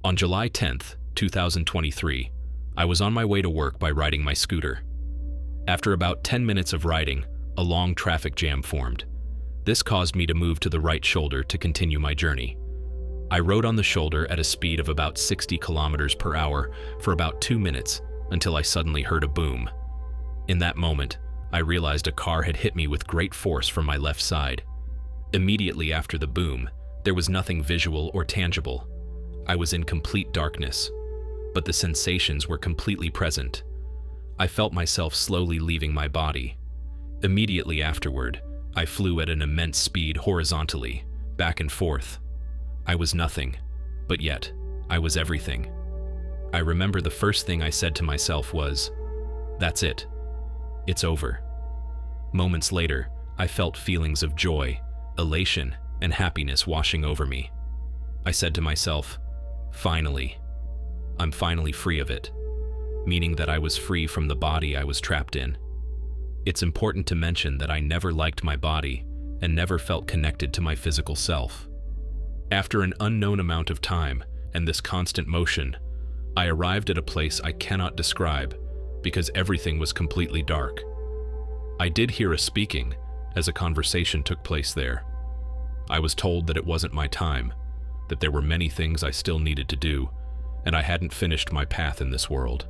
On July 10th, 2023, I was on my way to work by riding my scooter. After about 10 minutes of riding, a long traffic jam formed. This caused me to move to the right shoulder to continue my journey. I rode on the shoulder at a speed of about 60 kilometers per hour for about 2 minutes until I suddenly heard a boom. In that moment, I realized a car had hit me with great force from my left side. Immediately after the boom, there was nothing visual or tangible. I was in complete darkness, but the sensations were completely present. I felt myself slowly leaving my body. Immediately afterward, I flew at an immense speed horizontally, back and forth. I was nothing, but yet, I was everything. I remember the first thing I said to myself was, "That's it. It's over." Moments later, I felt feelings of joy, elation, and happiness washing over me. I said to myself, "Finally. I'm finally free of it," meaning that I was free from the body I was trapped in. It's important to mention that I never liked my body and never felt connected to my physical self. After an unknown amount of time and this constant motion, I arrived at a place I cannot describe because everything was completely dark. I did hear a speaking as a conversation took place there. I was told that it wasn't my time, that there were many things I still needed to do, and I hadn't finished my path in this world.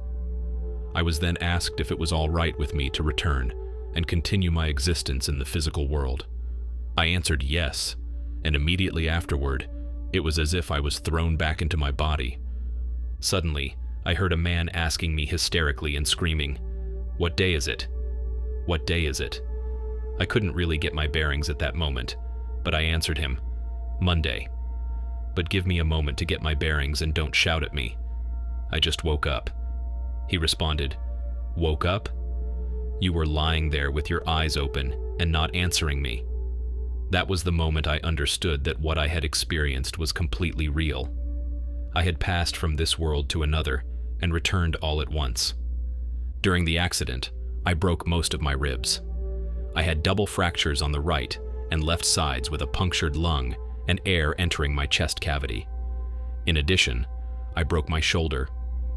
I was then asked if it was all right with me to return and continue my existence in the physical world. I answered yes, and immediately afterward, it was as if I was thrown back into my body. Suddenly, I heard a man asking me hysterically and screaming, "What day is it? What day is it?" I couldn't really get my bearings at that moment, but I answered him, "Monday. But give me a moment to get my bearings and don't shout at me. I just woke up." He responded, "Woke up? You were lying there with your eyes open and not answering me." That was the moment I understood that what I had experienced was completely real. I had passed from this world to another and returned all at once. During the accident, I broke most of my ribs. I had double fractures on the right and left sides with a punctured lung and air entering my chest cavity. In addition, I broke my shoulder,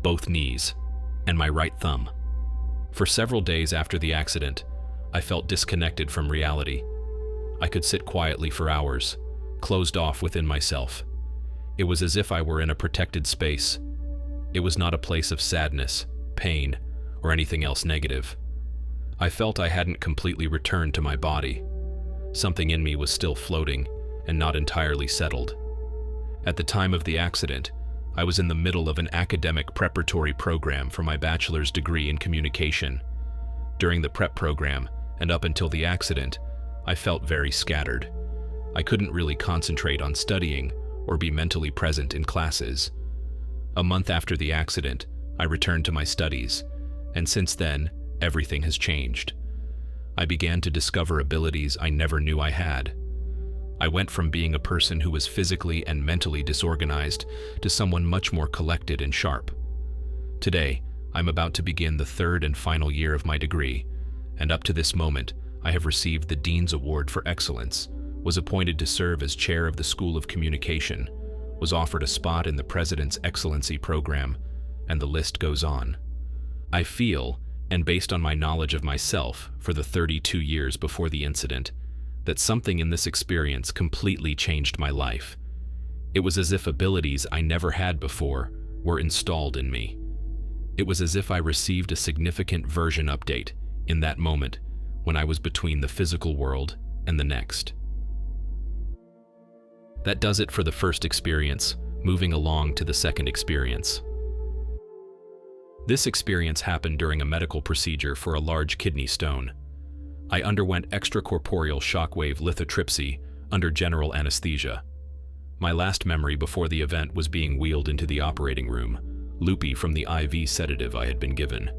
both knees, and my right thumb. For several days after the accident, I felt disconnected from reality. I could sit quietly for hours, closed off within myself. It was as if I were in a protected space. It was not a place of sadness, pain, or anything else negative. I felt I hadn't completely returned to my body. Something in me was still floating and not entirely settled. At the time of the accident, I was in the middle of an academic preparatory program for my bachelor's degree in communication. During the prep program, and up until the accident, I felt very scattered. I couldn't really concentrate on studying or be mentally present in classes. A month after the accident, I returned to my studies, and since then, everything has changed. I began to discover abilities I never knew I had. I went from being a person who was physically and mentally disorganized to someone much more collected and sharp. Today, I'm about to begin the third and final year of my degree, and up to this moment, I have received the Dean's Award for Excellence, was appointed to serve as chair of the School of Communication, was offered a spot in the President's Excellency Program, and the list goes on. I feel, and based on my knowledge of myself for the 32 years before the incident, that something in this experience completely changed my life. It was as if abilities I never had before were installed in me. It was as if I received a significant version update in that moment when I was between the physical world and the next. That does it for the first experience, moving along to the second experience. This experience happened during a medical procedure for a large kidney stone. I underwent extracorporeal shockwave lithotripsy under general anesthesia. My last memory before the event was being wheeled into the operating room, loopy from the IV sedative I had been given.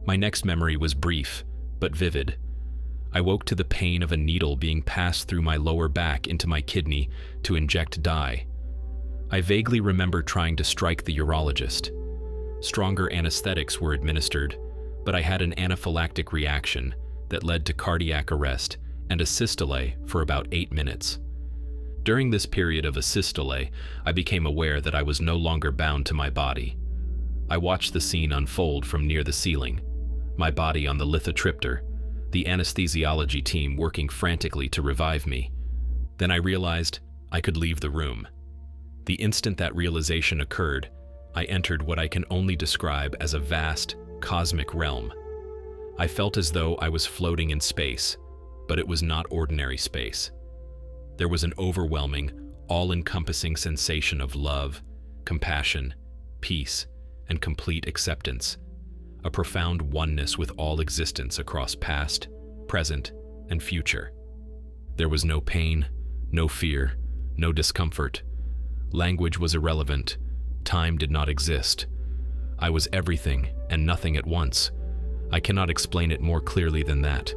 My next memory was brief, but vivid. I woke to the pain of a needle being passed through my lower back into my kidney to inject dye. I vaguely remember trying to strike the urologist. Stronger anesthetics were administered, but I had an anaphylactic reaction that led to cardiac arrest and a systole for about 8 minutes. During this period of asystole, I became aware that I was no longer bound to my body. I watched the scene unfold from near the ceiling, my body on the lithotripter, the anesthesiology team working frantically to revive me. Then I realized I could leave the room. The instant that realization occurred, I entered what I can only describe as a vast, cosmic realm. I felt as though I was floating in space, but it was not ordinary space. There was an overwhelming, all-encompassing sensation of love, compassion, peace, and complete acceptance, a profound oneness with all existence across past, present, and future. There was no pain, no fear, no discomfort. Language was irrelevant. Time did not exist. I was everything and nothing at once. I cannot explain it more clearly than that.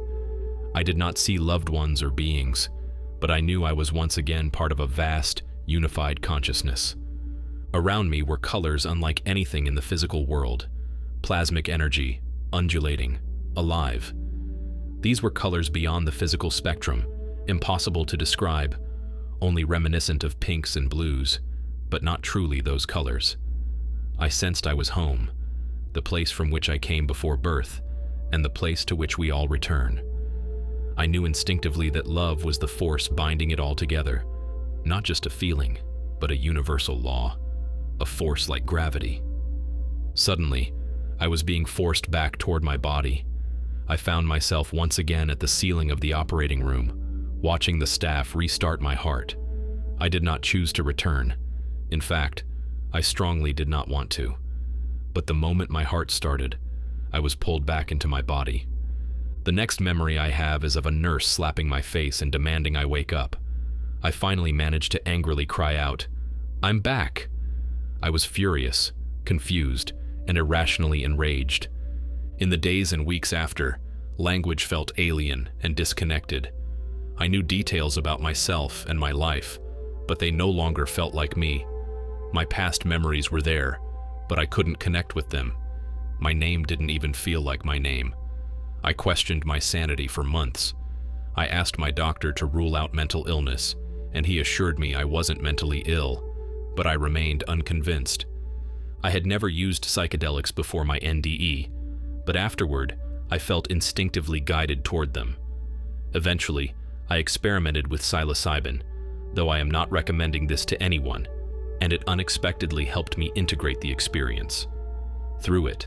I did not see loved ones or beings, but I knew I was once again part of a vast, unified consciousness. Around me were colors unlike anything in the physical world, plasmic energy, undulating, alive. These were colors beyond the physical spectrum, impossible to describe, only reminiscent of pinks and blues, but not truly those colors. I sensed I was home, the place from which I came before birth, and the place to which we all return. I knew instinctively that love was the force binding it all together, not just a feeling, but a universal law, a force like gravity. Suddenly, I was being forced back toward my body. I found myself once again at the ceiling of the operating room, watching the staff restart my heart. I did not choose to return. In fact, I strongly did not want to. But the moment my heart started, I was pulled back into my body. The next memory I have is of a nurse slapping my face and demanding I wake up. I finally managed to angrily cry out, "I'm back!" I was furious, confused, and irrationally enraged. In the days and weeks after, language felt alien and disconnected. I knew details about myself and my life, but they no longer felt like me. My past memories were there, but I couldn't connect with them. My name didn't even feel like my name. I questioned my sanity for months. I asked my doctor to rule out mental illness, and he assured me I wasn't mentally ill, but I remained unconvinced. I had never used psychedelics before my NDE, but afterward, I felt instinctively guided toward them. Eventually, I experimented with psilocybin, though I am not recommending this to anyone, and it unexpectedly helped me integrate the experience. Through it,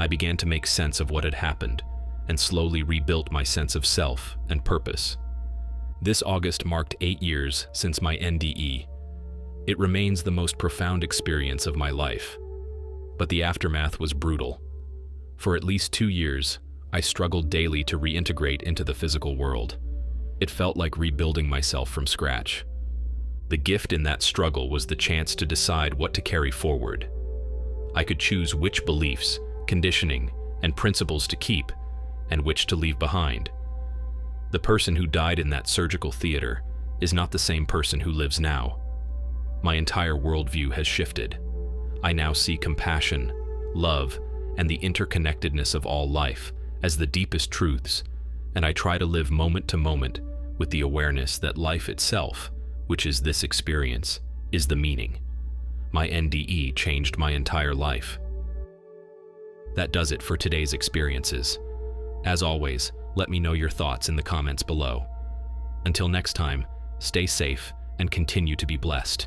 I began to make sense of what had happened, and slowly rebuilt my sense of self and purpose. This August marked 8 years since my NDE. It remains the most profound experience of my life. But the aftermath was brutal. For at least 2 years, I struggled daily to reintegrate into the physical world. It felt like rebuilding myself from scratch. The gift in that struggle was the chance to decide what to carry forward. I could choose which beliefs, conditioning, and principles to keep, and which to leave behind. The person who died in that surgical theater is not the same person who lives now. My entire worldview has shifted. I now see compassion, love, and the interconnectedness of all life as the deepest truths, and I try to live moment to moment with the awareness that life itself, which is this experience, is the meaning. My NDE changed my entire life. That does it for today's experiences. As always, let me know your thoughts in the comments below. Until next time, stay safe and continue to be blessed.